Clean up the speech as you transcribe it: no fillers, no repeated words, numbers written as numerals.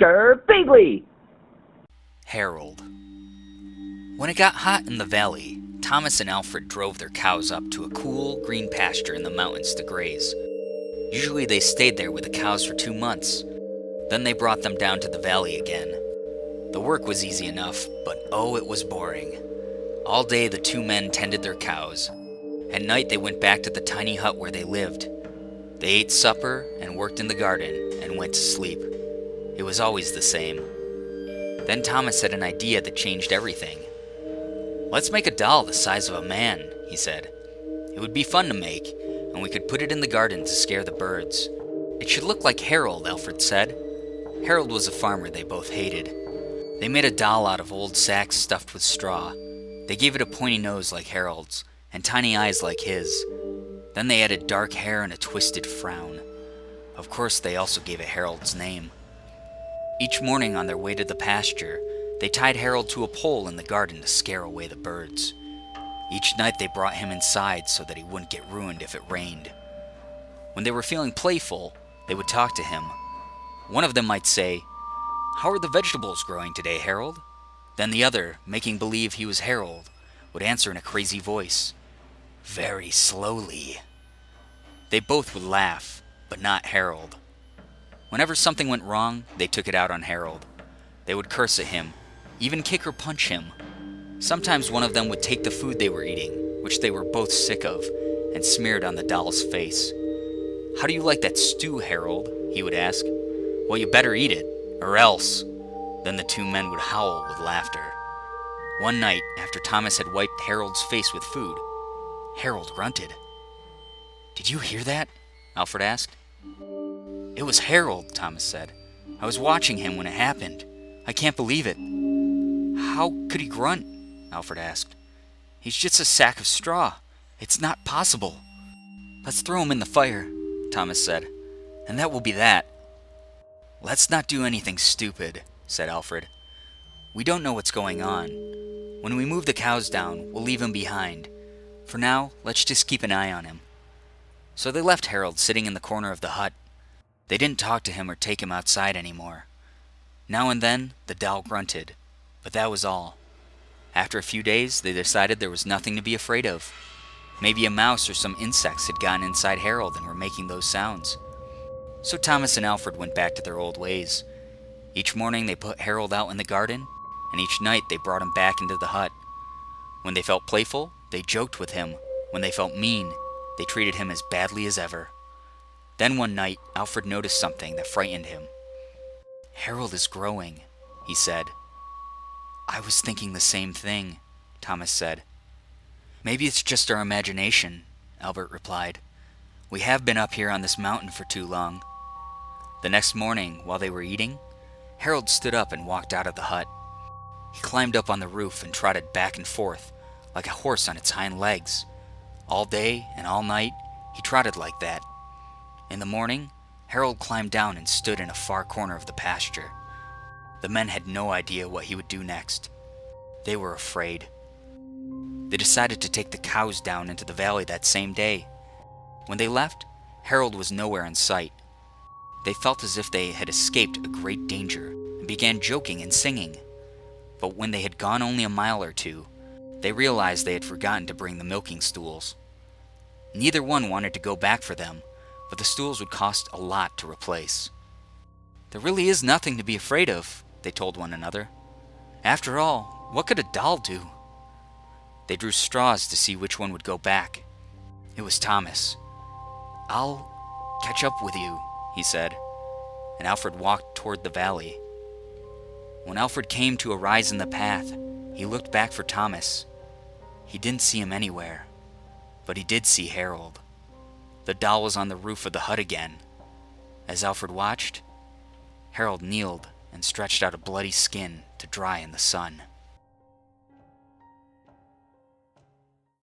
Girbeagly! Harold. When it got hot in the valley, Thomas and Alfred drove their cows up to a cool, green pasture in the mountains to graze. Usually they stayed there with the cows for 2 months. Then they brought them down to the valley again. The work was easy enough, but oh, it was boring. All day the 2 men tended their cows. At night they went back to the tiny hut where they lived. They ate supper and worked in the garden and went to sleep. It was always the same. Then Thomas had an idea that changed everything. "Let's make a doll the size of a man," he said. "It would be fun to make, and we could put it in the garden to scare the birds. It should look like Harold," Alfred said. Harold was a farmer they both hated. They made a doll out of old sacks stuffed with straw. They gave it a pointy nose like Harold's, and tiny eyes like his. Then they added dark hair and a twisted frown. Of course, they also gave it Harold's name. Each morning on their way to the pasture, they tied Harold to a pole in the garden to scare away the birds. Each night they brought him inside so that he wouldn't get ruined if it rained. When they were feeling playful, they would talk to him. One of them might say, "How are the vegetables growing today, Harold?" Then the other, making believe he was Harold, would answer in a crazy voice, "Very slowly." They both would laugh, but not Harold. Whenever something went wrong, they took it out on Harold. They would curse at him, even kick or punch him. Sometimes one of them would take the food they were eating, which they were both sick of, and smear it on the doll's face. "How do you like that stew, Harold?" he would ask. "Well, you better eat it, or else." Then the 2 men would howl with laughter. One night, after Thomas had wiped Harold's face with food, Harold grunted. "Did you hear that?" Alfred asked. "It was Harold," Thomas said. "I was watching him when it happened. I can't believe it." "How could he grunt?" Alfred asked. "He's just a sack of straw. It's not possible." "Let's throw him in the fire," Thomas said, "and that will be that." "Let's not do anything stupid," said Alfred. "We don't know what's going on. When we move the cows down, we'll leave him behind. For now, let's just keep an eye on him." So they left Harold sitting in the corner of the hut. They didn't talk to him or take him outside anymore. Now and then, the doll grunted, but that was all. After a few days, they decided there was nothing to be afraid of. Maybe a mouse or some insects had gotten inside Harold and were making those sounds. So Thomas and Alfred went back to their old ways. Each morning they put Harold out in the garden, and each night they brought him back into the hut. When they felt playful, they joked with him. When they felt mean, they treated him as badly as ever. Then one night, Alfred noticed something that frightened him. "Harold is growing," he said. "I was thinking the same thing," Thomas said. "Maybe it's just our imagination," Albert replied. "We have been up here on this mountain for too long." The next morning, while they were eating, Harold stood up and walked out of the hut. He climbed up on the roof and trotted back and forth, like a horse on its hind legs. All day and all night, he trotted like that. In the morning, Harold climbed down and stood in a far corner of the pasture. The men had no idea what he would do next. They were afraid. They decided to take the cows down into the valley that same day. When they left, Harold was nowhere in sight. They felt as if they had escaped a great danger and began joking and singing. But when they had gone only a mile or two, they realized they had forgotten to bring the milking stools. Neither one wanted to go back for them, but the stools would cost a lot to replace. "There really is nothing to be afraid of," they told one another. "After all, what could a doll do?" They drew straws to see which one would go back. It was Thomas. "I'll catch up with you," he said, and Alfred walked toward the valley. When Alfred came to a rise in the path, he looked back for Thomas. He didn't see him anywhere, but he did see Harold. The doll was on the roof of the hut again. As Alfred watched, Harold kneeled and stretched out a bloody skin to dry in the sun.